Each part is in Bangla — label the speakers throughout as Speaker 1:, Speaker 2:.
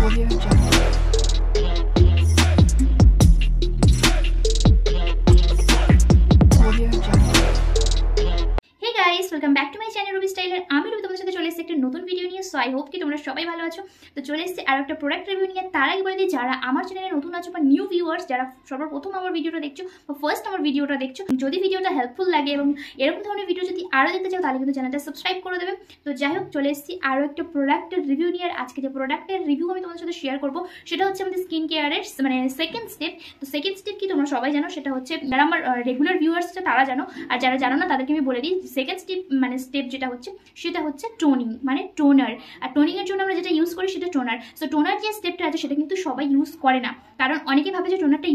Speaker 1: Audio Jungle. Audio Jungle.
Speaker 2: Hey guys, welcome back to my channel Ruby Style. আমি রবি তোমাদের সাথে চলে এসেছি একটা নতুন ভিডিও নিয়ে। সো আই হোপ কি তোমরা সবাই ভালো আছো। তো চলে এসেছি আর একটা প্রোডাক্ট রিভিউ নিয়ে। তার আগে বলে দিই, যারা আমার চ্যানেলে নতুন আছো বা নিউ ভিউয়ার্স, যারা সর্বপ্রথম আমার ভিডিওটা দেখছো বা ফার্স্ট আমার ভিডিওটা দেখছো, যদি ভিডিওটা হেল্পফুল লাগে এবং এরকম ধরনের ভিডিও যদি আরও দেখতে চাও তাহলে কিন্তু চ্যানেলটা সাবস্ক্রাইব করে দেবে। তো যাই হোক, চলে এসেছি আরও একটা প্রোডাক্টের রিভিউ নিয়ে। আর আজকে যে প্রোডাক্টের রিভিউ আমি তোমাদের সাথে শেয়ার করবো সেটা হচ্ছে আমাদের স্কিন কেয়ারের মানে সেকেন্ড স্টেপ। তো সেকেন্ড স্টেপ কি তোমরা সবাই জানো, সেটা হচ্ছে যারা আমার রেগুলার ভিউয়ার্স আছে তারা জানো, আর যারা জানো না তাদেরকে আমি বলে দিই। সেকেন্ড স্টেপ মানে স্টেপ যেটা হচ্ছে সেটা হচ্ছে টোনিং, মানে টোনার। আর টোনিং এর জন্য আমরা যেটা ইউজ করি সেটা টোনার। সো টোনার যে স্টেপটা আছে সেটা কিন্তু সবাই ইউজ করে না, কারণ অনেকে ভাবে যে টোনারটা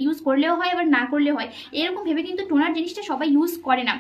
Speaker 2: ইউজ করলেও হয় আবার না করলেও হয়, এরকম ভেবে কিন্তু টোনার জিনিসটা সবাই ইউজ করে না।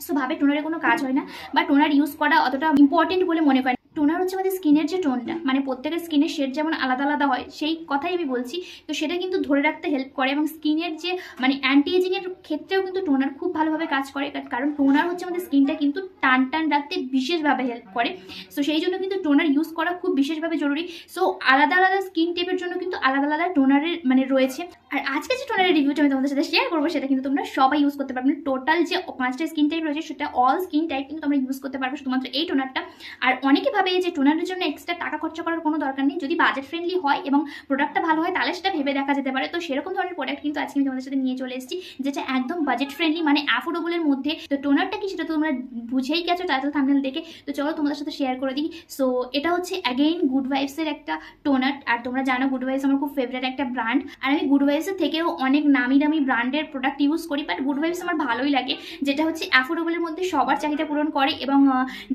Speaker 2: সো ভাবে টোনারের কোনো কাজ হয় না বা টোনার ইউজ করা অতটা ইম্পর্টেন্ট বলে মনে করে। টোনার হচ্ছে আমাদের স্কিনের যে টোনটা, মানে প্রত্যেকের স্কিনের শেড যেমন আলাদা আলাদা হয় সেই কথাই আমি বলছি। তো সেটা কিন্তু ধরে রাখতে হেল্প করে এবং স্কিনের যে মানে অ্যান্টি এজিংয়ের ক্ষেত্রেও কিন্তু টোনার খুব ভালোভাবে কাজ করে, কারণ টোনার হচ্ছে আমাদের স্কিনটা কিন্তু টান টান রাখতে বিশেষভাবে হেল্প করে। সো সেই জন্য কিন্তু টোনার ইউজ করা খুব বিশেষভাবে জরুরি। সো আলাদা আলাদা স্কিন টাইপের জন্য কিন্তু আলাদা আলাদা টোনারের মানে রয়েছে। আর আজকে যে টোনারের রিভিউটা আমি তোমাদের সাথে শেয়ার করবো সেটা কিন্তু তোমরা সবাই ইউজ করতে পারবে। টোটাল যে 5টা স্কিন টাইপ রয়েছে সেটা অল স্কিন টাইপ কিন্তু তোমরা ইউজ করতে পারবে শুধুমাত্র এই টোনারটা। আর অনেকে ভাবে যে টোনারের জন্য এক্সট্রা টাকা খরচা করার কোনো দরকার নেই, যদি বাজেট ফ্রেন্ডলি হয় এবং প্রোডাক্টটা ভালো হয় তাহলে সেটা ভেবে দেখা যেতে পারে। তো সেরকম ধরনের প্রোডাক্ট কিন্তু আজকে আমি তোমাদের সাথে নিয়ে চলে এসেছি, যেটা একদম বাজেট ফ্রেন্ডলি মানে অ্যাফোর্ডেবলের মধ্যে। তো টোনারটা কি সেটা তোমরা বুঝেই গেছো টাইটেল থাম্বনেল দেখে। তো চলো তোমাদের সাথে শেয়ার করে দিই। সো এটা হচ্ছে অ্যাগেইন গুড ভাইবসের একটা টোনার। আর তোমরা জানো গুড ভাইবস আমার খুব ফেভারিট একটা ব্র্যান্ড, আর আমি গুড ভাইবসের থেকেও অনেক নামি দামি ব্র্যান্ডের প্রোডাক্ট ইউজ করি, বাট গুড ভাইবস আমার ভালোই লাগে, যেটা হচ্ছে অ্যাফোর্ডেবলের মধ্যে সবার চাহিদা পূরণ করে এবং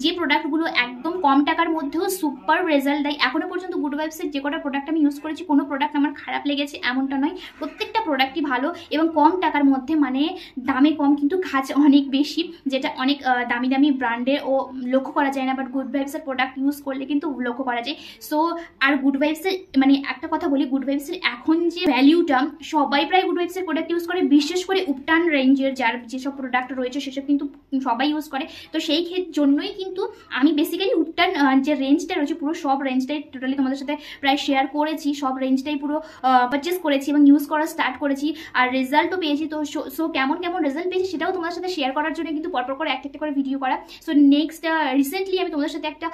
Speaker 2: যে প্রোডাক্টগুলো একদম কম টাকার মধ্যেও সুপার রেজাল্ট দেয়। এখনো পর্যন্ত গুড ভাইবসের যে কটা প্রোডাক্ট আমি ইউজ করেছি কোনো প্রোডাক্ট আমার খারাপ লেগেছে এমনটা নয়, প্রত্যেকটা প্রোডাক্টই ভালো এবং কম টাকার মধ্যে, মানে দামে কম কিন্তু কাজ অনেক বেশি, যেটা অনেক দামি দামি ব্র্যান্ডে ও লক্ষ্য করা যায় না, বাট গুড ভাইবসের প্রোডাক্ট ইউজ করলে কিন্তু লক্ষ্য করা যায়। সো আর গুড ভাইবসের মানে একটা কথা বলি, গুড ভাইবসের এখন যে ভ্যালিউটা, সবাই প্রায় গুড ভাইবসের প্রোডাক্ট ইউজ করে, বিশেষ করে উপটান রেঞ্জের যার যেসব প্রোডাক্ট রয়েছে সেসব কিন্তু সবাই ইউজ করে। তো সেই জন্যই কিন্তু আমি বেসিক্যালি উপটান যে রেঞ্জটা রয়েছে পুরো সব রেঞ্জটাই টোটালি তোমাদের সাথে প্রায় শেয়ার করেছি, সব রেঞ্জটাই পুরো পারচেস করেছি এবং ইউজ করা স্টার্ট করেছি আর রেজাল্টও পেয়েছি। তো সো কেমন কেমন রেজাল্ট পেয়েছি সেটাও তোমাদের সাথে শেয়ার করার জন্য কিন্তু পরপর করে একটা করে ভিডিও করা। সো নেক্সট রিসেন্টলি আমি তোমাদের সাথে একটা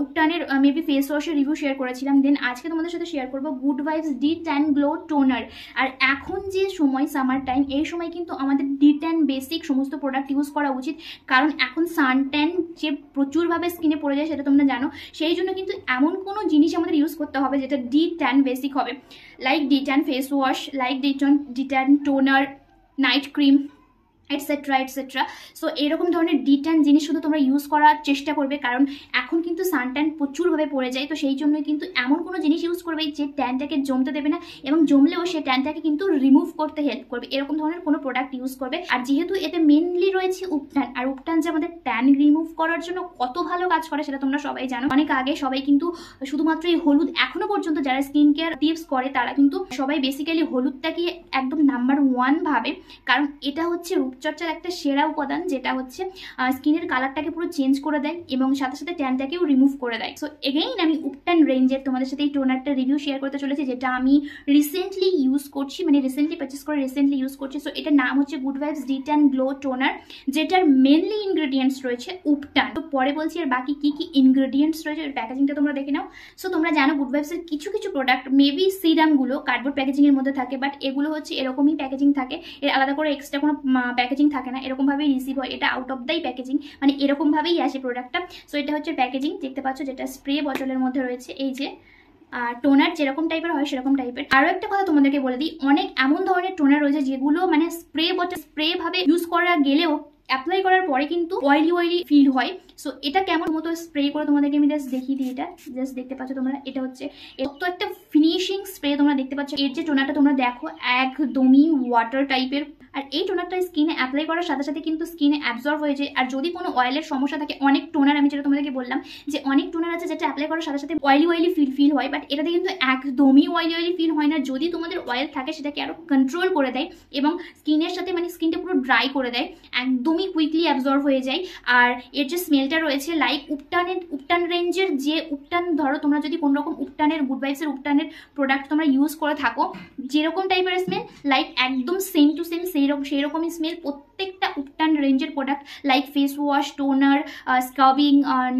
Speaker 2: উপটানের মেবি ফেস ওয়াশের রিভিউ শেয়ার করেছিলাম, দেন আজকে তোমাদের সাথে শেয়ার করবো good vibes de tan glow toner. আর এখন যে সময় সামার টাইম, এই সময় কিন্তু আমাদের ডি ট্যান বেসিক সমস্ত প্রোডাক্ট ইউজ করা উচিত, কারণ এখন সান ট্যান যে প্রচুরভাবে স্কিনে পড়ে যায় সেটা তোমরা জানো। সেই জন্য কিন্তু এমন কোনো জিনিস আমাদের ইউজ করতে হবে যেটা ডি ট্যান বেসিক হবে, like D tan face wash, like D tan toner, night cream, etcetera etcetera. So এরকম ধরনের ডি ট্যান জিনিস শুধু তোমরা ইউজ করার চেষ্টা করবে, কারণ এখন কিন্তু সান ট্যান প্রচুরভাবে পড়ে যায়। তো সেই জন্যই কিন্তু এমন কোনো জিনিস ইউজ করবে যে ট্যানটাকে জমতে দেবে না এবং জমলেও সে ট্যানটাকে কিন্তু রিমুভ করতে হেল্প করবে, এরকম ধরনের কোনো প্রোডাক্ট ইউজ করবে। আর যেহেতু এতে মেনলি রয়েছে উপটান, আর উপটান যে আমাদের ট্যান রিমুভ করার জন্য কত ভালো কাজ করে সেটা তোমরা সবাই জানো। অনেক আগে সবাই কিন্তু শুধুমাত্র এই হলুদ, এখনো পর্যন্ত যারা স্কিন কেয়ার টিপস করে তারা কিন্তু সবাই বেসিক্যালি হলুদটাকে একদম নাম্বার 1 ভাবে, কারণ এটা হচ্ছে রূপচর্চার একটা সেরা উপাদান, যেটা হচ্ছে স্কিনের কালারটাকে পুরো চেঞ্জ করে দেয় এবং সাথে সাথে ট্যানটাকেও রিমুভ করে দেয়। সো এগেইন আমি উপটান রেঞ্জের তোমাদের সাথে এই টোনারটা রিভিউ শেয়ার করতে চলেছি, যেটা আমি রিসেন্টলি ইউজ করছি, মানে রিসেন্টলি পারচেস করে রিসেন্টলি ইউজ করছি। সো এটার নাম হচ্ছে good vibes de tan glow toner, যেটার মেনলি ইনগ্রেডিয়েন্টস রয়েছে উপটান। তো পরে বলছি আর বাকি কি কি ইনগ্রেডিয়েন্টস রয়েছে, প্যাকেজিংটা তোমরা দেখে নাও। সো তোমরা জানো গুড ভাইবসের কিছু কিছু প্রোডাক্ট মেবি সিরামগুলো কার্ডবোর্ড প্যাকেজিংয়ের মধ্যে থাকে, বাট এগুলো হচ্ছে এরকমই প্যাকেজিং থাকে, এর আলাদা করে এক্সট্রা কোনো প্যাকেজিং থাকে না, এরকমভাবেই রিসিভ হয়, এটা আউট অফ দাই প্যাকেজিং, মানে এরকমভাবেই আসে প্রোডাক্টটা। সো এটা হচ্ছে প্যাকেজিং দেখতে পাচ্ছ, যেটা স্প্রে বোতলের মধ্যে রয়েছে, এই যে টোনার যেরকম টাইপের হয় সেরকম টাইপের। আরও একটা কথা তোমাদেরকে বলে দিই, অনেক এমন ধরনের টোনার রয়েছে যেগুলো মানে স্প্রে বোতল স্প্রে ভাবে ইউজ করা গেলেও অ্যাপ্লাই করার পরে কিন্তু অয়েলি ফিল হয়। সো এটা কেমন মতো স্প্রে করে তোমাদেরকে আমি জাস্ট দেখিয়ে দিই। এটা জাস্ট দেখতে পাচ্ছ তোমরা, এটা হচ্ছে তো একটা ফিনিশিং স্প্রে তোমরা দেখতে পাচ্ছ। এর যে টোনারটা তোমরা দেখো একদমই ওয়াটার টাইপের, আর এই টোনারটা স্কিনে অ্যাপ্লাই করার সাথে সাথে কিন্তু স্কিনে অ্যাবজর্ব হয়ে যায়। আর যদি কোনো অয়েলের সমস্যা থাকে, অনেক টোনার আমি যেটা তোমাদেরকে বললাম যে অনেক টোনার আছে যেটা অ্যাপ্লাই করার সাথে সাথে অয়েলি ফিল হয়, বাট এটাতে কিন্তু একদমই অয়েলি ফিল হয় না। যদি তোমাদের অয়েল থাকে সেটাকে আরও কন্ট্রোল করে দেয় এবং স্কিনের সাথে মানে স্কিনটা পুরো ড্রাই করে দেয়, একদমই কুইকলি অ্যাবজর্ব হয়ে যায়। আর এর যে স্মেলটা রয়েছে লাইক উপটান রেঞ্জের যে উপটান, ধরো তোমরা যদি কোনো রকম উপটানের গুড ভাইবসের উপটানের প্রোডাক্ট তোমরা ইউজ করে থাকো, যেরকম টাইপের স্মেল লাইক একদম সেম টু সেম সেই রকমই স্মেল প্রত্যেকটা উপটান রেঞ্জের product like face wash, toner, scrubbing,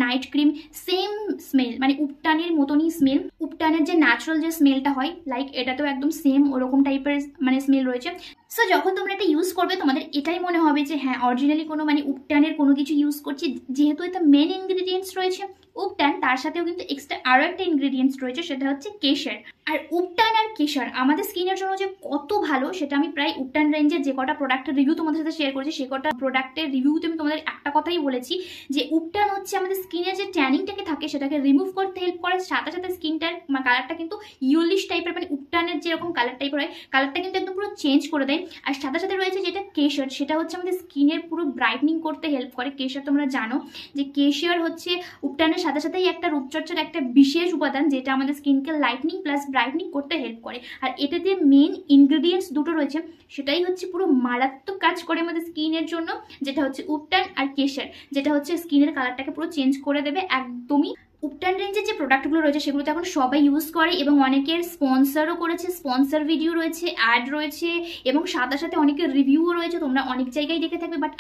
Speaker 2: night cream, same smell, মানে উপটানের মতনই স্মেল। উপটানের যে ন্যাচারাল যে স্মেলটা হয় লাইক এটাতেও একদম সেম ওরকম টাইপের মানে স্মেল রয়েছে। সো যখন তোমরা এটা ইউজ করবে তোমাদের এটাই মনে হবে যে হ্যাঁ অরিজিনালি কোনো মানে উপটানের কোনো কিছু ইউজ করছি, যেহেতু এটা মেন ইনগ্রিডিয়েন্টস রয়েছে উপটান, তার সাথেও কিন্তু এক্সট্রা আরও একটা ইনগ্রিডিয়েন্টস রয়েছে, সেটা হচ্ছে কেশর। আর উপটান আর কেশর আমাদের স্কিনের জন্য যে কত ভালো সেটা আমি প্রায় উপটান রেঞ্জের যে কটা প্রোডাক্টের রিভিউ তোমাদের সাথে শেয়ার করেছি, সে কটা প্রোডাক্টের রিভিউতে আমি তোমাদের একটা কথাই বলেছি যে উপটান হচ্ছে আমাদের স্কিনের যে ট্যানিংটাকে থাকে সেটাকে রিমুভ করতে হেল্প করে, সাথে সাথে স্কিনটার কালারটা কিন্তু ইয়েলিশ টাইপের, মানে উপটানের যেরকম কালার টাইপের হয় কালারটা কিন্তু একদম পুরো চেঞ্জ করে দেয়। আর সাথে সাথে রয়েছে যেটা কেশর, সেটা হচ্ছে আমাদের স্কিনের পুরো ব্রাইটনিং করতে হেল্প করে। কেশর তোমরা জানো যে কেশর হচ্ছে উপটানের সাথে সাথেই একটা রূপচর্চার একটা বিশেষ উপাদান যেটা আমাদের স্কিনকে লাইটনিং প্লাস ব্রাইটনিং করতে হেল্প করে। আর এটা যে মেন ইনগ্রিডিয়েন্টস দুটো রয়েছে সেটাই হচ্ছে পুরো মারাত্মক কাজ করে আমাদের স্কিনের জন্য, যেটা হচ্ছে উপটান আর কেশর, যেটা হচ্ছে স্কিনের কালারটাকে পুরো চেঞ্জ করে দেবে একদমই। উপটান রেঞ্জের যে প্রোডাক্টগুলো রয়েছে সেগুলো তো এখন সবাই ইউজ করে এবং অনেকের স্পন্সরও করেছে, স্পন্সর ভিডিও রয়েছে, অ্যাড রয়েছে এবং সাথে সাথে অনেকের রিভিউও রয়েছে, তোমরা অনেক জায়গায় দেখে থাকবে। বাট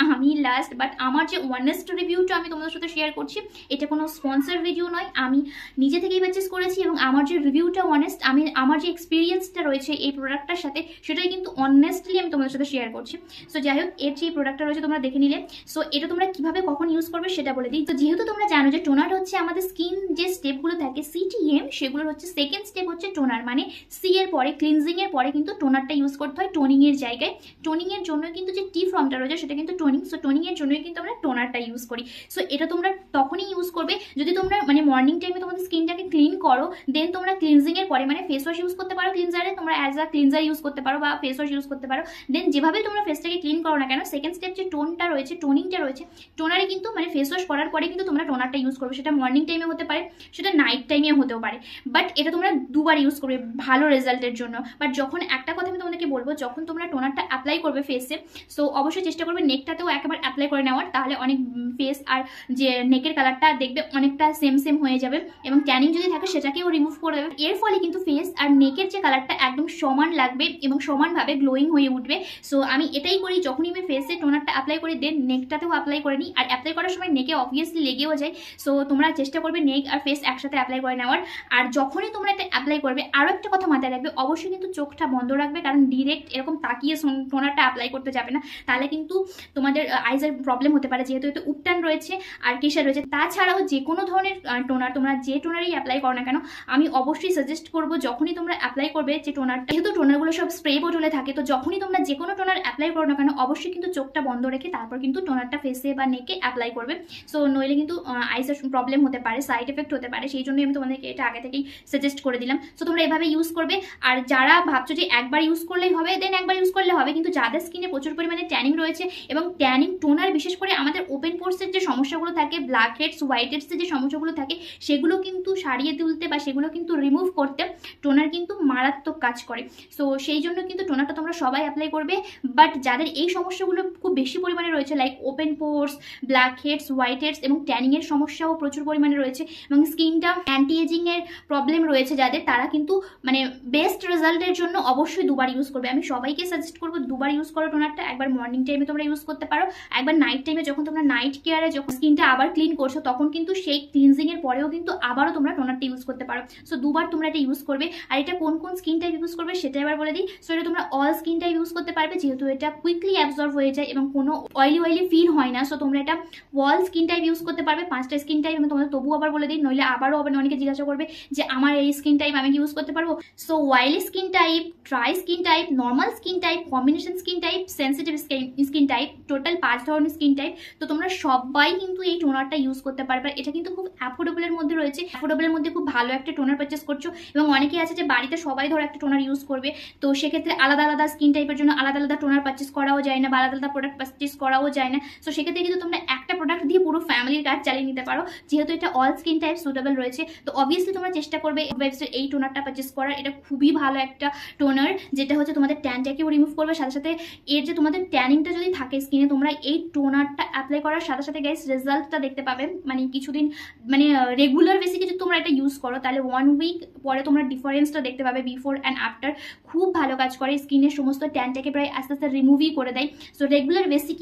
Speaker 2: আমার যে অনেস্ট রিভিউটা আমি তোমাদের সাথে শেয়ার করছি এটা কোনো স্পন্সর ভিডিও নয়, আমি নিজে থেকেই পারচেস করেছি এবং আমার যে রিভিউটা অনেস্ট, আমার যে এক্সপিরিয়েন্সটা রয়েছে এই প্রোডাক্টটার সাথে সেটাই কিন্তু অনেস্টলি আমি তোমাদের সাথে শেয়ার করছি। সো যাই হোক, এর যে প্রোডাক্টটা রয়েছে তোমরা দেখে নিলে। সো এটা তোমরা কিভাবে কখন ইউজ করবে সেটা বলে দিই। তো যেহেতু তোমরা জানো যে টোনার হচ্ছে আমাদের স্কিন যে স্টেপগুলো থাকে CTM, সেগুলোর হচ্ছে সেকেন্ড স্টেপ হচ্ছে টোনার, মানে সি এর পরে ক্লিনজিং এর পরে কিন্তু টোনারটা ইউজ করতে হয় টোনিং এর জায়গায়। টোনিং এর জন্য কিন্তু যে টি ফর্মটা রয়েছে সেটা কিন্তু টোনিং, সো টোনিং এর জন্যই কিন্তু আমরা টোনারটা ইউজ করি। সো এটা তোমরা তখনই ইউজ করবে যদি তোমরা মানে মর্নিং টাইমে তোমাদের স্কিনটাকে ক্লিন করো, দেন তোমরা ক্লিনজিং এর পরে মানে ফেস ওয়াশ ইউজ করতে পারো ক্লিনজারে, তোমরা অ্যাজ আ ক্লিনজার ইউজ করতে পারো বা ফেস ওয়াশ ইউজ করতে পারো। দেন যেভাবে তোমরা ফেসটাকে ক্লিন করো না কেন, সেকেন্ড স্টেপ যে টোনটা রয়েছে, টোনিংটা রয়েছে, টোনারে কিন্তু মানে ফেস ওয়াশ করার পরে কিন্তু তোমরা টোনারটা ইউজ করবে। সেটা মর্নিং টাইমে হতে পারে, সেটা নাইট টাইমে হতেও পারে, বাট এটা তোমরা দুবার ইউজ করবে ভালো রেজাল্টের জন্য। বাট যখন একটা কথা আমি তোমাদেরকে বলবো, যখন তোমরা টোনারটা অ্যাপ্লাই করবে ফেসে, সো অবশ্যই চেষ্টা করবে নেকটাতেও একবার অ্যাপ্লাই করে নেওয়ার, তাহলে অনেক ফেস আর যে নেকের কালারটা দেখবে অনেকটা সেম হয়ে যাবে এবং ট্যানিং যদি থাকে সেটাকেও রিমুভ করে দেবে। এর ফলে কিন্তু ফেস আর নেকের যে কালারটা একদম সমান লাগবে এবং সমানভাবে গ্লোয়িং হয়ে উঠবে। সো আমি এটাই করি, যখনই আমি ফেসে টোনারটা অ্যাপ্লাই করি দেন নেকটাতেও অ্যাপ্লাই করে নিই। আর অ্যাপ্লাই করার সময় নেকে অবভিয়াসলি লেগেও যায়, সো তোমরা চেষ্টা করবে নেক আর ফেস একসাথে অ্যাপ্লাই করে নেওয়ার। আর যখনই তোমরা এটা অ্যাপ্লাই করবে আরও একটা কথা মাথায় রাখবে, অবশ্যই কিন্তু চোখটা বন্ধ রাখবে, কারণ ডিরেক্ট এরকম তাকিয়ে টোনারটা অ্যাপ্লাই করতে যাবে না, তাহলে কিন্তু তোমাদের আইজের প্রবলেম হতে পারে, যেহেতু এতে উপটান রয়েছে আর কেশর রয়েছে। তাছাড়াও যে কোনো ধরনের টোনার তোমরা যে টোনারই অ্যাপ্লাই করো না কেন, আমি অবশ্যই সাজেস্ট করবো যখনই তোমরা অ্যাপ্লাই করবে যে টোনারটা, যেহেতু টোনারগুলো সব স্প্রে বোটলে থাকে, তো যখনই তোমরা যে কোনো টোনার অ্যাপ্লাই করো না কেন অবশ্যই কিন্তু চোখটা বন্ধ রেখে তারপর কিন্তু টোনারটা ফেসে বা নেকে অ্যাপ্লাই করবে। সো নইলে কিন্তু আইসের প্রবলেম হতে পারে, সাইড এফেক্ট হতে পারে, সেই জন্যই আমি তোমাদেরকে এটা আগে থেকেই সাজেস্ট করে দিলাম। সো তোমরা এভাবে ইউজ করবে। আর যারা ভাবছো যে একবার ইউজ করলেই হবে, দেন একবার ইউজ করলে হবে, কিন্তু যাদের স্কিনে প্রচুর পরিমাণে ট্যানিং রয়েছে এবং ট্যানিং টোনার বিশেষ করে আমাদের ওপেন পোর্সের যে সমস্যাগুলো থাকে, ব্ল্যাক হেডস, হোয়াইট হেডসের যে সমস্যাগুলো থাকে সেগুলো কিন্তু সারিয়ে তুলতে বা সেগুলো কিন্তু রিমুভ করতে টোনার কিন্তু মারাত্মক কাজ করে। সো সেই জন্য কিন্তু টোনারটা তোমরা সবাই অ্যাপ্লাই করবে। বাট যাদের এই সমস্যাগুলো খুব বেশি পরিমাণে রয়েছে like open pores, blackheads, whiteheads এবং ট্যানিংয়ের সমস্যাও প্রচুর পরিমাণে রয়েছে এবং স্কিনটা অ্যান্টি এজিংয়ের প্রবলেম রয়েছে যাদের, তারা কিন্তু মানে বেস্ট রেজাল্টের জন্য অবশ্যই দুবার ইউজ করবে। আমি সবাইকে সাজেস্ট করবো দুবার ইউজ করো টোনারটা। একবার মর্নিং টাইমে তোমরা ইউজ করতে পারো, একবার নাইট টাইমে যখন তোমরা নাইট কেয়ারে যখন স্কিনটা আবার ক্লিন করছো তখন কিন্তু সেই ক্লিনজিংয়ের পরেও কিন্তু আবারও তোমরা টোনারটা ইউজ করতে পারো। সো দুবার তোমরা এটা ইউজ করবে। আর এটা কোন কোন স্কিন টাইপ ইউজ করবে সেটা এবার বলে দিই। সো এটা তোমরা অল স্কিন টাইপ ইউজ করতে পারবে, যেহেতু এটা কুইকলি অ্যাবজর্ব হয়ে যায় এবং কোনো অয়েলি ফিল হয় না। সো তোমরা এটা অল স্কিন টাইপ ইউজ করতে পারবে। 5টা স্কিন টাইপ আমি তোমাদের তবু আবার বলে দিই, নইলে আবারও অনেকে জিজ্ঞাসা করবে যে আমার এই স্কিন টাইপ আমি কি ইউজ করতে পারবো। So oily skin type, dry skin type, normal skin type, combination skin type, sensitive skin type, total 5 ধরনের স্কিন টাইপ। তো তোমরা সবাই কিন্তু এই টোনারটা ইউজ করতে পারবে। এটা কিন্তু খুব অ্যাফোর্ডেবলের মধ্যে রয়েছে, অ্যাফোর্ডেবলের মধ্যে খুব ভালো একটা টোনার পারচেস করছো। এবং অনেকেই আছে যে বাড়িতে সবাই ধরো একটা টোনার ইউজ করবে, তো সেক্ষেত্রে আলাদা আলাদা স্কিন টাইপের জন্য আলাদা আলাদা টোনার পারচেস করাও যায় না বা আলাদা আলাদা প্রোডাক্ট পারচেস করাও যায় না। সো সেক্ষেত্রে কিন্তু তোমরা একটা প্রোডাক্ট দিয়ে পুরো ফ্যামিলির কাজ চালিয়ে নিতে পারো, যেহেতু এটা অল স্কিন টাইপ সুটেবল রয়েছে। তো অবভিয়াসলি তোমরা চেষ্টা করবে গুড ভাইবসের এই টোনারটা পারচেস করার। এটা খুবই ভালো একটা টোনার, যেটা হচ্ছে তোমাদের ট্যানটাকেও রিমুভ করবে, সাথে সাথে এর যে তোমাদের ট্যানিংটা যদি থাকে স্কিনে, তোমরা এই টোনারটা অ্যাপ্লাই করার সাথে সাথে গাইস রেজাল্টটা দেখতে পাবে। মানে কিছুদিন মানে রেগুলার বেসিকে যদি তোমরা এটা ইউজ করো, তাহলে 1 উইক পরে তোমরা ডিফারেন্সটা দেখতে পাবে বিফোর অ্যান্ড আফটার। খুব ভালো কাজ করে, স্কিনের সমস্ত ট্যানটাকে প্রায় আস্তে আস্তে রিমুভই করে দেয়। সো রেগুলার বেসিক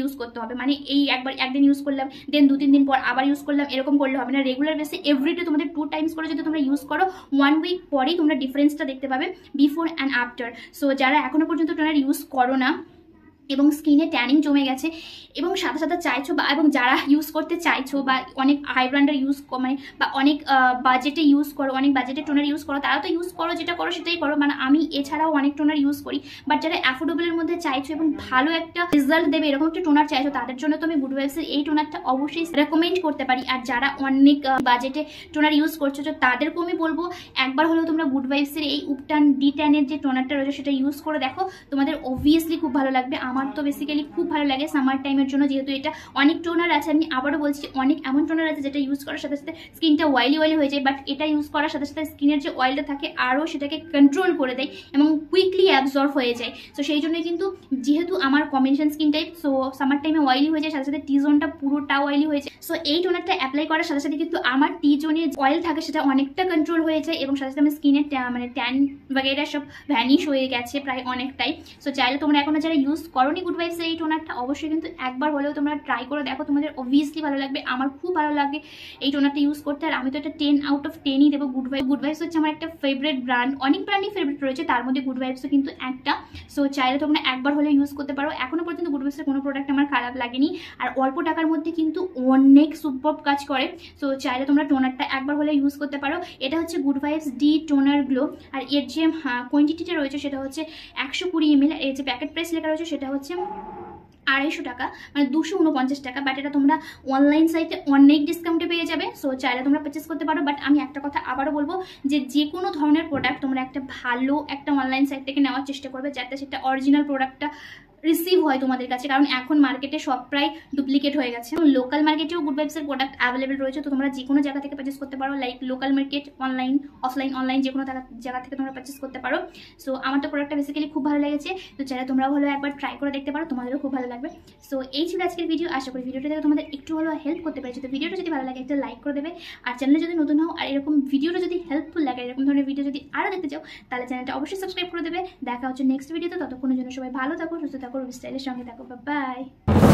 Speaker 2: ইউজ করতে হবে, মানে এই একদিন ইউজ করলাম, দেন 2-3 দিন পর আবার ইউজ করলাম, এরকম করলে হবে না। রেগুলার বেসিক এভরিডে তোমাদের 2 টাইমস করে যদি তোমরা ইউজ করো, 1 উইক পরেই তোমরা ডিফারেন্সটা দেখতে পাবে বিফোর অ্যান্ড আফটার। সো যারা এখনো পর্যন্ত টোনার ইউজ করো না এবং স্কিনে ট্যানিং জমে গেছে এবং সাথে সাথে চাইছো বা এবং যারা ইউজ করতে চাইছো বা অনেক হাই ব্র্যান্ডের ইউজ মানে বা অনেক বাজেটে ইউজ করো, অনেক বাজেটে টোনার ইউজ করো, তারা তো ইউজ করো, যেটা করো সেটাই করো। মানে আমি এছাড়াও অনেক টোনার ইউজ করি, বাট যারা অ্যাফোর্ডেবলের মধ্যে চাইছো এবং ভালো একটা রেজাল্ট দেবে এরকম একটা টোনার চাইছো, তাদের জন্য তো আমি গুড ভাইবসের এই টোনারটা অবশ্যই রেকমেন্ড করতে পারি। আর যারা অনেক বাজেটে টোনার ইউজ করছো, তো তাদেরকেও আমি বলবো একবার হলেও তোমরা গুড ভাইবসের এই উপটান D10-এর যে টোনারটা রয়েছে সেটা ইউজ করে দেখো, তোমাদের অবভিয়াসলি খুব ভালো লাগবে। আমার তো বেসিক্যালি খুব ভালো লাগে সামার টাইমের জন্য, যেহেতু এটা অনেক টোনার আছে, আমি আবারও বলছি অনেক এমন টোনার আছে যেটা ইউজ করার সাথে সাথে স্কিনটা অয়েলি হয়ে যায়, বাট এটা ইউজ করার সাথে সাথে স্কিনের যে অয়েলটা থাকে আরও সেটাকে কন্ট্রোল করে দেয় এবং কুইকলি অ্যাবজর্ব হয়ে যায়। সো সেই জন্যই কিন্তু, যেহেতু আমার combination skin type, so summer টাইমে অয়েলি হয়ে যায়, সাথে সাথে টি জোনটা পুরোটা অয়েলি হয়ে যায়। সো এই টোনারটা অ্যাপ্লাই করার সাথে সাথে কিন্তু আমার টি জোনে অয়েল থাকে সেটা অনেকটা কন্ট্রোল হয়ে যায় এবং সাথে সাথে আমার স্কিনের মানে ট্যান বাগেরা সব ভ্যানিশ হয়ে গেছে প্রায় অনেকটাই। সো চাইলে তোমরা এখনো যারা ইউজ করোনি গুড ভাইবসের এই টোনারটা, অবশ্যই কিন্তু একবার হলেও তোমরা ট্রাই করে দেখো, তোমাদের অবভিয়াসলি ভালো লাগবে। আমার খুব ভালো লাগে এই টোনারটা ইউজ করতে, আর আমি তো এটা 10 আউট অফ 10ই দেবো। গুড ভাইবস হচ্ছে আমার একটা ফেভারিট ব্র্যান্ড, অনেক ব্র্যান্ডই ফেভারিট রয়েছে, তার মধ্যে গুড ভাইবসও কিন্তু একটা। সো চাইলে তোমরা একবার হলে ইউজ করতে পারো। এখনো পর্যন্ত গুড ভাইবসের কোনো প্রোডাক্ট আমার খারাপ লাগেনি, আর অল্প টাকার মধ্যে কিন্তু অনেক সুপার কাজ করে। সো চাইলে তোমরা টোনারটা একবার হলে ইউজ করতে পারো। এটা হচ্ছে good vibes de toner glow, আর এর যে কোয়ান্টিটিটা রয়েছে সেটা হচ্ছে 120 ml। এর যে প্যাকেট প্রাইস লেখা রয়েছে সেটা হচ্ছে 250 টাকা, মানে 249 টাকা। বাট এটা তোমরা অনলাইন সাইটে অনেক ডিসকাউন্টে পেয়ে যাবে। সো চাইলে তোমরা পারচেস করতে পারো। বাট আমি একটা কথা আবারও বলবো যে কোনো ধরনের প্রোডাক্ট তোমরা একটা ভালো একটা অনলাইন সাইট থেকে নেওয়ার চেষ্টা করবে, যাতে সেটা অরিজিনাল প্রোডাক্টটা রিসিভ হয় তোমাদের কাছে, কারণ এখন মার্কেটে সব প্রায় ডুপ্লিকেট হয়ে গেছে। লোকাল মার্কেটেও গুড ভাইবসের প্রোডাক্ট অ্যাভেলেবেল রয়েছে, তো তোমরা যে কোনো জায়গা থেকে পারচেস করতে পারো, like local market, online, offline যে কোনো জায়গা থেকে তোমরা পারচেস করতে পারো। সো আমার তো প্রোডাক্টটা বেসিক্যালি খুব ভালো লেগেছে, তো চাইলে তোমরাও হলো একবার ট্রাই করে দেখতে পারো, তোমাদেরও খুব ভালো লাগবে। সো এই ছিল আজকের ভিডিও, আশা করি ভিডিওটা থেকে তোমাদের একটু হলেও হেল্প করতে পেরেছি। তো ভিডিওটা যদি ভালো লাগে একটা লাইক করে দেবে, আর চ্যানেলে যদি নতুন হও আর এরকম ভিডিওটা যদি হেল্পফুল লাগে, এরকম ধরনের ভিডিও যদি আরও দেখতে চাও, তাহলে চ্যানেলটা অবশ্যই সাবস্ক্রাইব করে দেবে। দেখা হচ্ছে নেক্সট ভিডিওতে, ততক্ষণের জন্য সবাই ভালো থাকো, সুস্থ থাকো, রুবি স্টাইলের সঙ্গে থাকো। বাই।